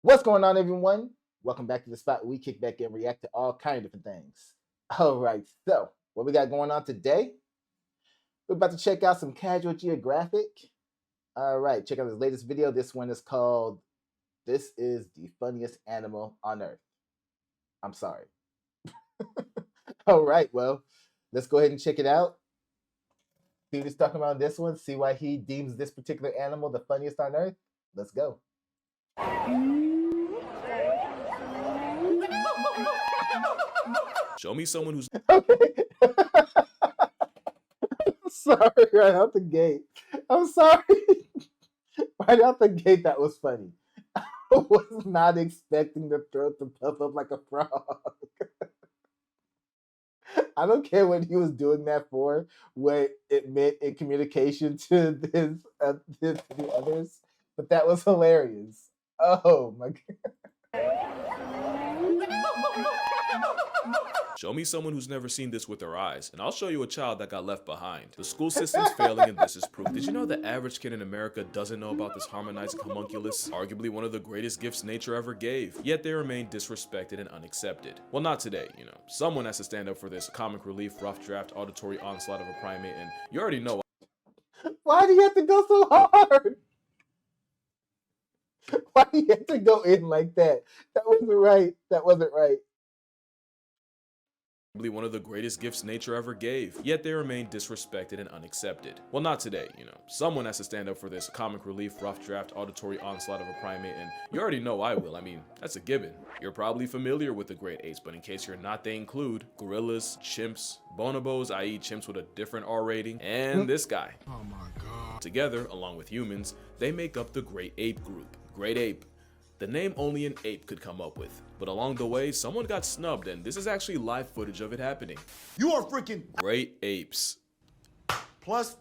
What's going on, everyone? Welcome back to the spot where we kick back and react to all kind of different things. All right, so what we got going on today? We're about to check out some casual geographic. All right, check out this latest video. This one is called "This is the funniest animal on earth." I'm sorry. All right, well, let's go ahead and check it out. See what he's talking about in this one. See why he deems this particular animal the funniest on earth. Let's go. Show me someone who's Okay. I'm sorry, right out the gate. I'm sorry. Right out the gate, that was funny. I was not expecting the throat to puff up like a frog. I don't care what he was doing that for, what it meant in communication to the others, but that was hilarious. Oh my Show me someone who's never seen this with their eyes, and I'll show you a child that got left behind. The school system's failing, and this is proof. Did you know the average kid in America doesn't know about this harmonizing homunculus? Arguably one of the greatest gifts nature ever gave, yet they remain disrespected and unaccepted. Well, not today, you know. Someone has to stand up for this comic relief, rough draft, auditory onslaught of a primate, and you already know. Why do you have to go so hard? Why do you have to go in like that? That wasn't right. That wasn't right. One of the greatest gifts nature ever gave, yet they remain disrespected and unaccepted. Well, not today, you know. Someone has to stand up for this comic relief, rough draft, auditory onslaught of a primate, and you already know I will. I mean, that's a given. You're probably familiar with the great apes, but in case you're not, they include gorillas, chimps, bonobos, i.e. chimps with a different R rating, and this guy. Oh my God. Together, along with humans, they make up the great ape group. Great ape. The name only an ape could come up with. But along the way, someone got snubbed, and this is actually live footage of it happening. You are freaking Great apes. plus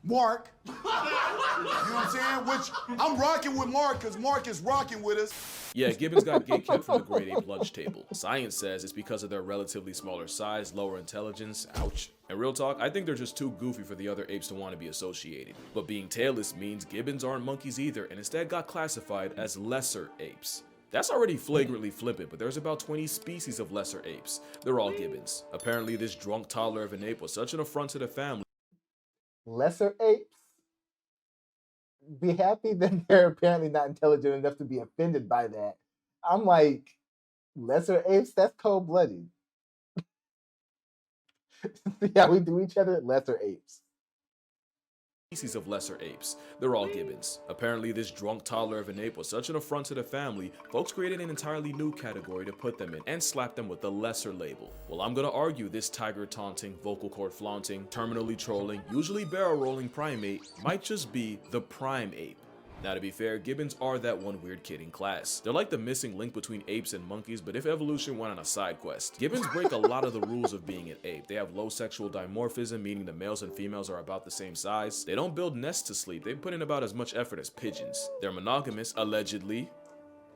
Mark. You know what I'm saying? Which I'm rocking with Mark because Mark is rocking with us. Yeah, gibbons got gatekept from the great ape lunch table. Science says it's because of their relatively smaller size, lower intelligence. Ouch. And real talk, I think they're just too goofy for the other apes to want to be associated. But being tailless means gibbons aren't monkeys either, and instead got classified as lesser apes. That's already flagrantly flippant, but there's about 20 species of lesser apes. They're all gibbons. Apparently, this drunk toddler of an ape was such an affront to the family. Lesser apes be happy that they're apparently not intelligent enough to be offended by that. I'm like, lesser apes? That's cold-blooded. See how we do each other? Lesser apes. Species of lesser apes. They're all gibbons. Apparently, this drunk toddler of an ape was such an affront to the family, folks created an entirely new category to put them in and slap them with the lesser label. Well, I'm gonna argue this tiger taunting, vocal cord flaunting, terminally trolling, usually barrel rolling primate might just be the prime ape. Now, to be fair, gibbons are that one weird kid in class. They're like the missing link between apes and monkeys, but if evolution went on a side quest. Gibbons break a lot of the rules of being an ape. They have low sexual dimorphism, meaning the males and females are about the same size. They don't build nests to sleep. They put in about as much effort as pigeons. They're monogamous, allegedly.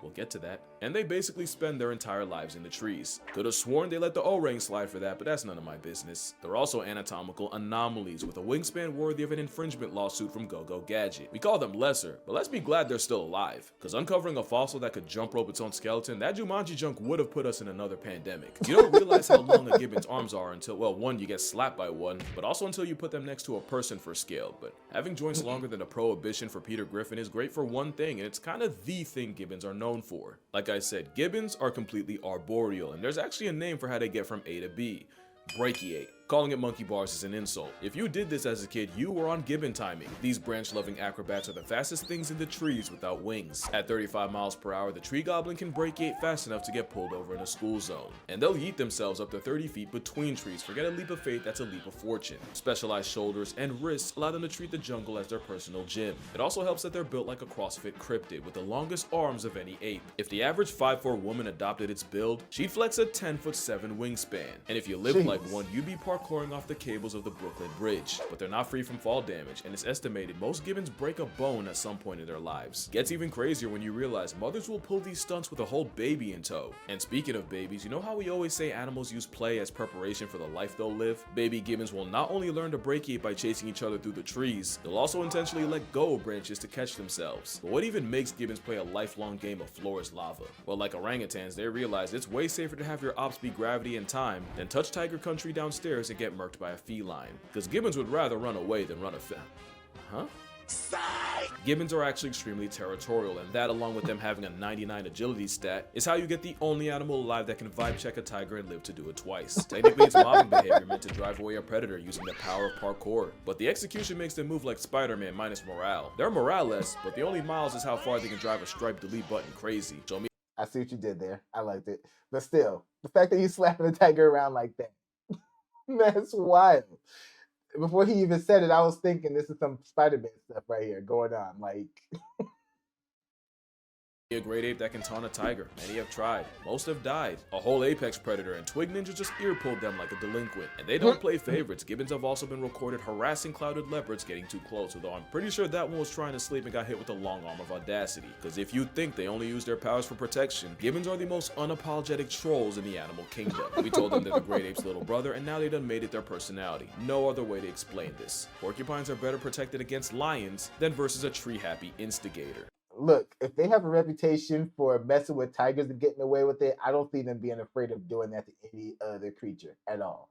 We'll get to that. And they basically spend their entire lives in the trees. Could have sworn they let the O-ring slide for that, but that's none of my business. They're also anatomical anomalies with a wingspan worthy of an infringement lawsuit from Go-Go Gadget. We call them lesser, but let's be glad they're still alive. Cause uncovering a fossil that could jump rope its own skeleton, that Jumanji junk would have put us in another pandemic. You don't realize how long a gibbon's arms are until, well, one, you get slapped by one, but also until you put them next to a person for scale. But having joints longer than a prohibition for Peter Griffin is great for one thing, and it's kind of the thing gibbons are known for. Like I said, gibbons are completely arboreal, and there's actually a name for how they get from A to B. Brachiate. Calling it monkey bars is an insult. If you did this as a kid, you were on gibbon timing. These branch-loving acrobats are the fastest things in the trees without wings. At 35 miles per hour, the tree goblin can brachiate fast enough to get pulled over in a school zone. And they'll yeet themselves up to 30 feet between trees. Forget a leap of faith, that's a leap of fortune. Specialized shoulders and wrists allow them to treat the jungle as their personal gym. It also helps that they're built like a CrossFit cryptid with the longest arms of any ape. If the average 5'4" woman adopted its build, she'd flex a 10'7" wingspan. And if you lived like one, you'd be parkouring parkouring off the cables of the Brooklyn Bridge. But they're not free from fall damage, and it's estimated most gibbons break a bone at some point in their lives. Gets even crazier when you realize mothers will pull these stunts with a whole baby in tow. And speaking of babies, you know how we always say animals use play as preparation for the life they'll live? Baby gibbons will not only learn to brachiate by chasing each other through the trees, they'll also intentionally let go of branches to catch themselves. But what even makes gibbons play a lifelong game of floor is lava? Well, like orangutans, they realize it's way safer to have your ops be gravity and time than touch tiger country downstairs and get murked by a feline. Because gibbons would rather run away than run Huh? Gibbons are actually extremely territorial, and that, along with them having a 99 agility stat, is how you get the only animal alive that can vibe check a tiger and live to do it twice. Technically, it's mobbing behavior meant to drive away a predator using the power of parkour, but the execution makes them move like Spider-Man minus morale. They're morale-less, but the only miles is how far they can drive a striped delete button crazy. Show me. I see what you did there. I liked it. But still, the fact that you slapping the tiger around like that, that's wild. Before he even said it, I was thinking this is some Spider-Man stuff right here going on. Like, A great ape that can taunt a tiger. Many have tried. Most have died. A whole apex predator and twig ninja just ear pulled them like a delinquent. And they don't play favorites. Gibbons have also been recorded harassing clouded leopards getting too close, although I'm pretty sure that one was trying to sleep and got hit with a long arm of audacity. Because if you think they only use their powers for protection, gibbons are the most unapologetic trolls in the animal kingdom. We told them they're the great ape's little brother, and now they done made it their personality. No other way to explain this. Porcupines are better protected against lions than versus a tree-happy instigator. look, if they have a reputation for messing with tigers and getting away with it, I don't see them being afraid of doing that to any other creature at all.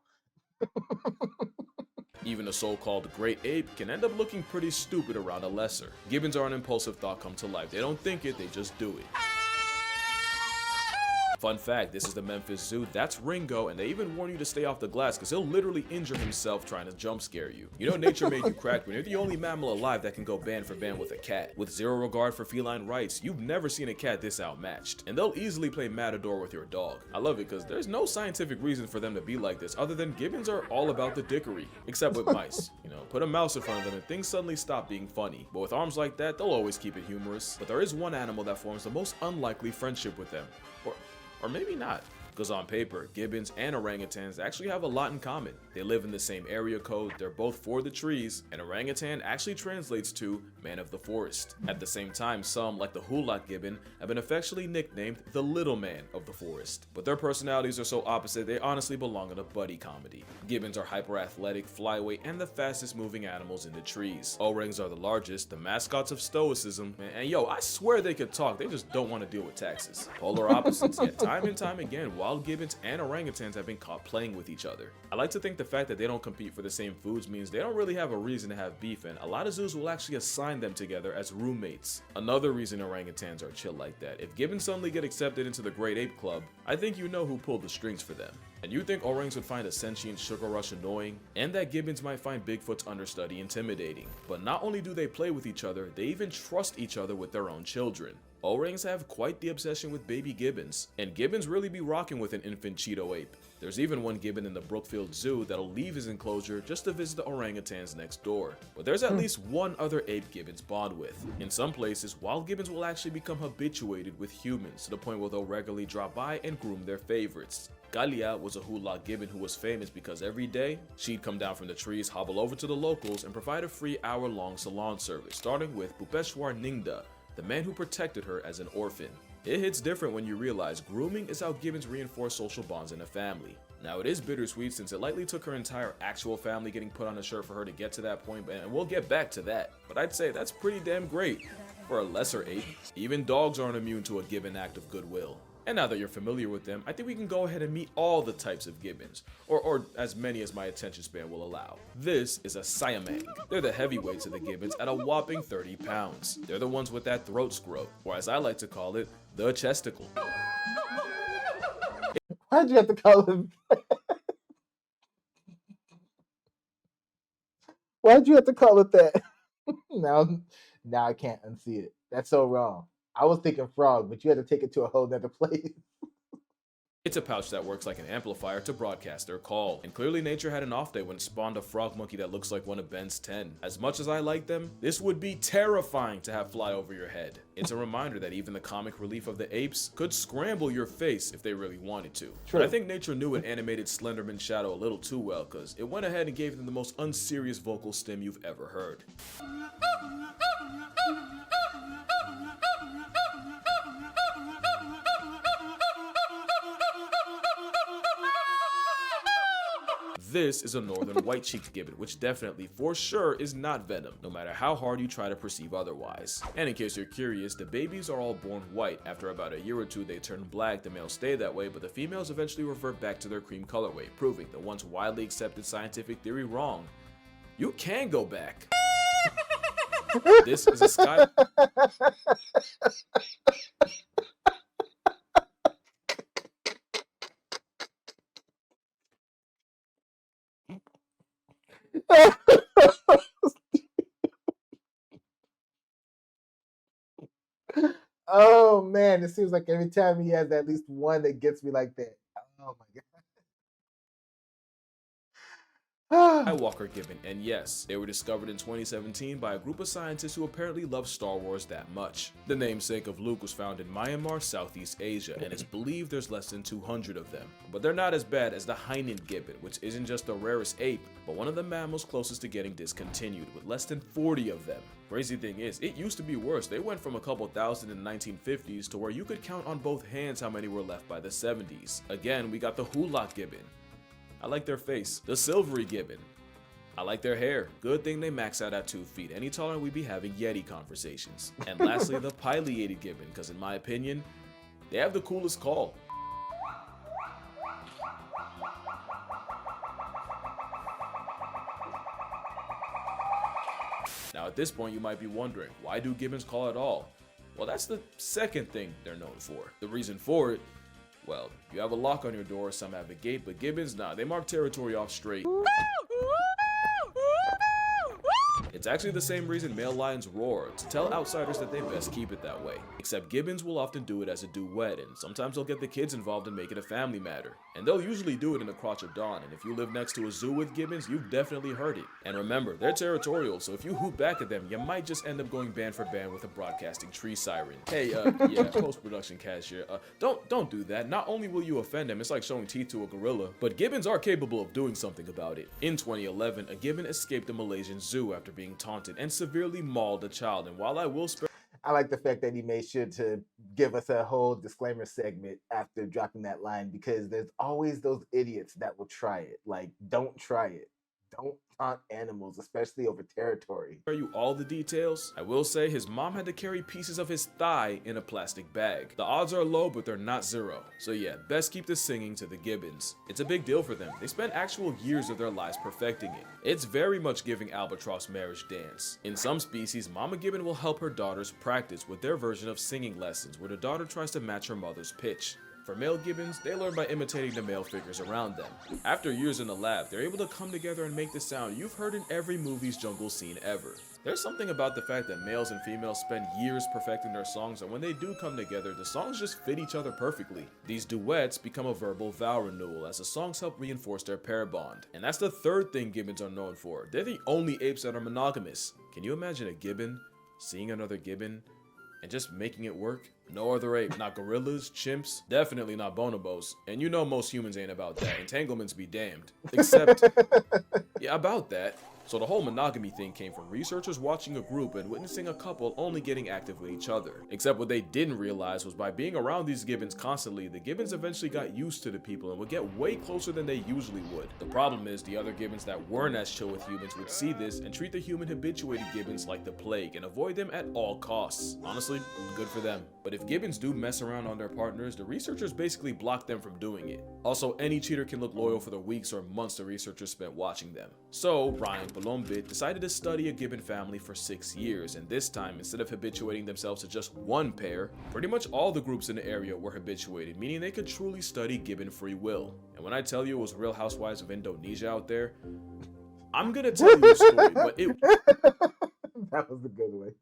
Even a so-called great ape can end up looking pretty stupid around a lesser. Gibbons are an impulsive thought come to life. They don't think it, they just do it. Fun fact, this is the Memphis Zoo, that's Ringo, and they even warn you to stay off the glass because he'll literally injure himself trying to jump scare you. You know nature made you crack when you're the only mammal alive that can go band for band with a cat. With zero regard for feline rights, you've never seen a cat this outmatched. And they'll easily play Matador with your dog. I love it because there's no scientific reason for them to be like this other than gibbons are all about the dickery. Except with mice. You know, put a mouse in front of them and things suddenly stop being funny. But with arms like that, they'll always keep it humorous. But there is one animal that forms the most unlikely friendship with them. Or maybe not, because on paper, gibbons and orangutans actually have a lot in common. They live in the same area code, they're both for the trees, and orangutan actually translates to man of the forest. At the same time, some, like the Hulak gibbon, have been affectionately nicknamed the little man of the forest. But their personalities are so opposite, they honestly belong in a buddy comedy. Gibbons are hyper-athletic, flyweight, and the fastest moving animals in the trees. Orangs are the largest, the mascots of stoicism, and yo, I swear they could talk, they just don't want to deal with taxes. Polar opposites, yet time and time again, wild gibbons and orangutans have been caught playing with each other. I like to think the fact that they don't compete for the same foods means they don't really have a reason to have beef, and a lot of zoos will actually assign them together as roommates. Another reason orangutans are chill like that, if gibbons suddenly get accepted into the Great Ape Club, I think you know who pulled the strings for them. And you think orangs would find a sentient sugar rush annoying, and that gibbons might find Bigfoot's understudy intimidating. But not only do they play with each other, they even trust each other with their own children. Orangs have quite the obsession with baby gibbons, and gibbons really be rocking with an infant Cheeto ape. There's even one gibbon in the Brookfield Zoo that'll leave his enclosure just to visit the orangutans next door. But there's at least one other ape gibbons bond with. In some places, wild gibbons will actually become habituated with humans to the point where they'll regularly drop by and groom their favorites. Galia was a Hulak gibbon who was famous because every day, she'd come down from the trees, hobble over to the locals, and provide a free hour-long salon service, starting with Bupeshwar Ningda, the man who protected her as an orphan. It hits different when you realize grooming is how gibbons reinforce social bonds in a family. Now it is bittersweet since it likely took her entire actual family getting put on a shirt for her to get to that point, and we'll get back to that. But I'd say that's pretty damn great for a lesser ape. Even dogs aren't immune to a gibbon act of goodwill. And now that you're familiar with them, I think we can go ahead and meet all the types of gibbons, or as many as my attention span will allow. This is a Siamang. They're the heavyweights of the gibbons at a whopping 30 pounds. They're the ones with that throat scrub, or as I like to call it, the chesticle. Why'd you have to call him? Why'd you have to call it that? now I can't unsee it. That's so wrong. I was thinking frog, but you had to take it to a whole nother place. It's a pouch that works like an amplifier to broadcast their call. And clearly nature had an off day when it spawned a frog monkey that looks like one of Ben's 10. As much as I like them, this would be terrifying to have fly over your head. It's a reminder that even the comic relief of the apes could scramble your face if they really wanted to. But I think nature knew it animated Slenderman's shadow a little too well, because it went ahead and gave them the most unserious vocal stim you've ever heard. This is a northern white-cheeked gibbon, which definitely, for sure, is not venom, no matter how hard you try to perceive otherwise. And in case you're curious, the babies are all born white. After about a year or two, they turn black. The males stay that way, but the females eventually revert back to their cream colorway, proving the once widely accepted scientific theory wrong. You can go back. This is a sky... Oh man, it seems like every time he has at least one that gets me like that. Oh my god. Skywalker gibbon, and yes, they were discovered in 2017 by a group of scientists who apparently love Star Wars that much. The namesake of Luke was found in Myanmar, Southeast Asia, and it's believed there's less than 200 of them. But they're not as bad as the Hainan gibbon, which isn't just the rarest ape, but one of the mammals closest to getting discontinued, with less than 40 of them. Crazy thing is, it used to be worse. They went from a couple thousand in the 1950s to where you could count on both hands how many were left by the 70s. Again, we got the Hulak gibbon. I like their face. The silvery gibbon. I like their hair. Good thing they max out at 2 feet. Any taller, we'd be having Yeti conversations. And lastly, the pileated gibbon, because in my opinion, they have the coolest call. Now at this point, you might be wondering, why do gibbons call at all? Well, that's the second thing they're known for. The reason for it, well, you have a lock on your door, some have a gate, but gibbons, nah, they mark territory off straight. It's actually the same reason male lions roar, to tell outsiders that they best keep it that way. Except gibbons will often do it as a duet, and sometimes they'll get the kids involved and make it a family matter. And they'll usually do it in the crotch of dawn, and if you live next to a zoo with gibbons, you've definitely heard it. And remember, they're territorial, so if you hoot back at them, you might just end up going band for band with a broadcasting tree siren. Hey, yeah, post-production cashier, don't do that. Not only will you offend them, it's like showing teeth to a gorilla, but gibbons are capable of doing something about it. In 2011, a gibbon escaped a Malaysian zoo after being taunted and severely mauled a child, and while I will spare... I like the fact that he made sure to give us a whole disclaimer segment after dropping that line, because there's always those idiots that will try it. Like, don't try it. Don't taunt animals, especially over territory. You all the details. I will say his mom had to carry pieces of his thigh in a plastic bag. The odds are low, but they're not zero. So yeah, best keep the singing to the gibbons. It's a big deal for them. They spent actual years of their lives perfecting it. It's very much giving albatross marriage dance. In some species, Mama Gibbon will help her daughters practice with their version of singing lessons, where the daughter tries to match her mother's pitch. For male gibbons, they learn by imitating the male figures around them. After years in the lab, they're able to come together and make the sound you've heard in every movie's jungle scene ever. There's something about the fact that males and females spend years perfecting their songs, and when they do come together, the songs just fit each other perfectly. These duets become a verbal vow renewal as the songs help reinforce their pair bond. And that's the third thing gibbons are known for. They're the only apes that are monogamous. Can you imagine a gibbon seeing another gibbon and just making it work? No other ape, not gorillas, chimps, definitely not bonobos. And you know most humans ain't about that. Entanglements be damned. Except, yeah, about that. So the whole monogamy thing came from researchers watching a group and witnessing a couple only getting active with each other. Except what they didn't realize was by being around these gibbons constantly, the gibbons eventually got used to the people and would get way closer than they usually would. The problem is the other gibbons that weren't as chill with humans would see this and treat the human habituated gibbons like the plague and avoid them at all costs. Honestly, good for them. But if gibbons do mess around on their partners, the researchers basically block them from doing it. Also, any cheater can look loyal for the weeks or months the researchers spent watching them. So, Brian Balombit decided to study a gibbon family for 6 years, and this time, instead of habituating themselves to just one pair, pretty much all the groups in the area were habituated, meaning they could truly study gibbon free will. And when I tell you it was Real Housewives of Indonesia out there, I'm gonna tell you a story, but it... That was a good one.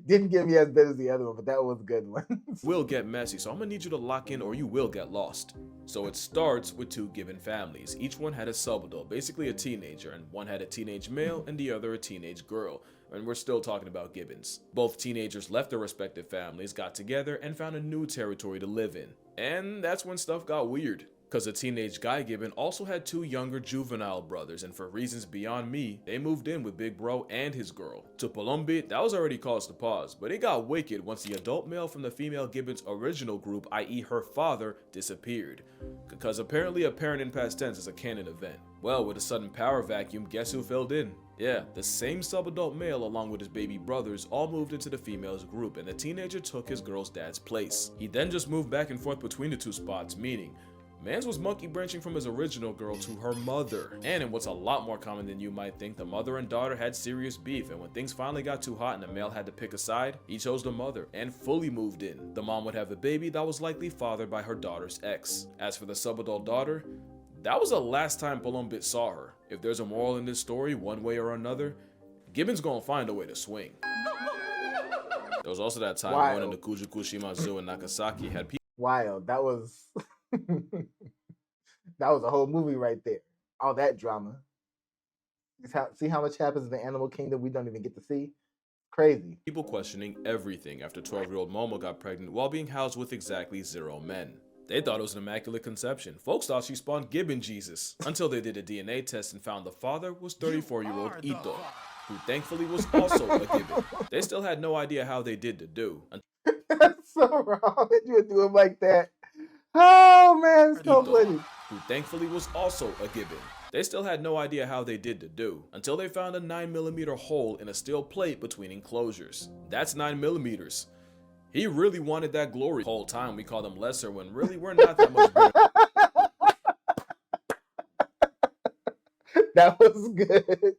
Didn't get me as bad as the other one, but that was a good one. Will get messy, so I'm gonna need you to lock in or you will get lost. So it starts with two Gibbon families. Each one had a subadult, basically a teenager, and one had a teenage male and the other a teenage girl. And we're still talking about Gibbons. Both teenagers left their respective families, got together, and found a new territory to live in. And that's when stuff got weird. Cause the teenage Guy Gibbon also had two younger juvenile brothers, and for reasons beyond me, they moved in with Big Bro and his girl. To Palombi, that was already cause to pause, but it got wicked once the adult male from the female Gibbon's original group, i.e. her father, disappeared. Because apparently a parent in past tense is a canon event. Well, with a sudden power vacuum, guess who filled in? Yeah, the same subadult male along with his baby brothers all moved into the female's group, and the teenager took his girl's dad's place. He then just moved back and forth between the two spots, meaning Mans was monkey branching from his original girl to her mother. And in what's a lot more common than you might think, the mother and daughter had serious beef, and when things finally got too hot and the male had to pick a side, he chose the mother and fully moved in. The mom would have a baby that was likely fathered by her daughter's ex. As for the subadult daughter, that was the last time Palombit saw her. If there's a moral in this story, one way or another, Gibbon's gonna find a way to swing. There was also that time going into Kujukushima Zoo in Nagasaki had people. Wild. That was that was a whole movie right there. All that drama. See how much happens in the animal kingdom we don't even get to see? Crazy. People questioning everything after 12-year-old Momo got pregnant while being housed with exactly 0 men. They thought it was an immaculate conception. Folks thought she spawned Gibbon Jesus, until they did a DNA test and found the father was 34-year-old Ito, who thankfully was also a Gibbon. They still had no idea how they did the do. That's so wrong that you would do it like that. Oh man, it's so funny. Who thankfully was also a Gibbon. They still had no idea how they did the do, until they found a 9mm hole in a steel plate between enclosures. That's 9mm. He really wanted that glory. The whole time we called him lesser when really we're not that much better. That was good.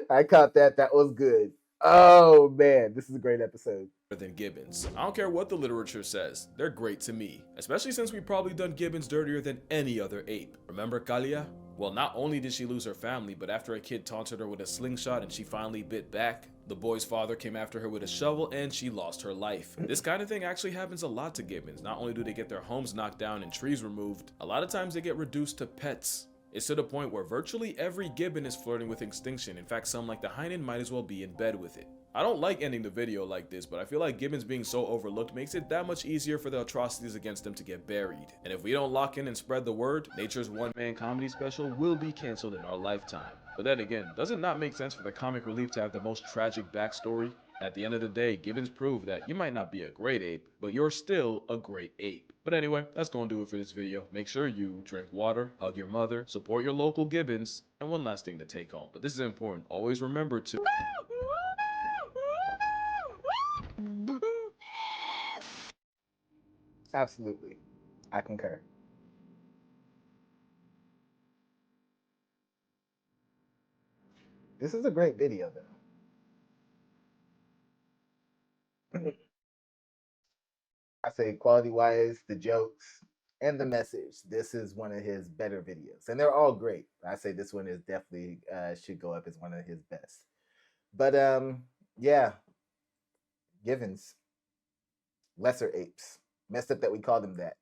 I caught that. That was good. Oh man, this is a great episode. Than Gibbons. I don't care what the literature says, they're great to me, especially since we've probably done Gibbons dirtier than any other ape. Remember Kalia? Well, not only did she lose her family, but after a kid taunted her with a slingshot and she finally bit back, the boy's father came after her with a shovel and she lost her life. This kind of thing actually happens a lot to Gibbons. Not only do they get their homes knocked down and trees removed, a lot of times they get reduced to pets. It's to the point where virtually every Gibbon is flirting with extinction. In fact, some like the Heinen might as well be in bed with it. I don't like ending the video like this, but I feel like Gibbons being so overlooked makes it that much easier for the atrocities against them to get buried. And if we don't lock in and spread the word, Nature's one-man comedy special will be canceled in our lifetime. But then again, does it not make sense for the comic relief to have the most tragic backstory? At the end of the day, Gibbons proved that you might not be a great ape, but you're still a great ape. But anyway, that's gonna do it for this video. Make sure you drink water, hug your mother, support your local Gibbons, and one last thing to take home. But this is important. Always remember to... Absolutely. I concur. This is a great video though. I say quality-wise, the jokes, and the message. This is one of his better videos. And they're all great. I say this one is definitely should go up as one of his best. But yeah. Givens. Lesser apes. Messed up that we called them that.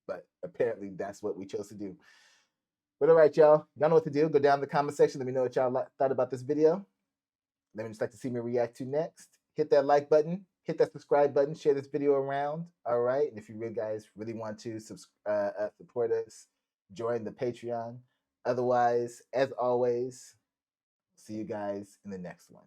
But apparently that's what we chose to do. But all right, y'all. Y'all know what to do. Go down in the comment section. Let me know what y'all thought about this video. Let me just like to see me react to next. Hit that like button. Hit that subscribe button. Share this video around. All right. And if you guys really want to support us, join the Patreon. Otherwise, as always, see you guys in the next one.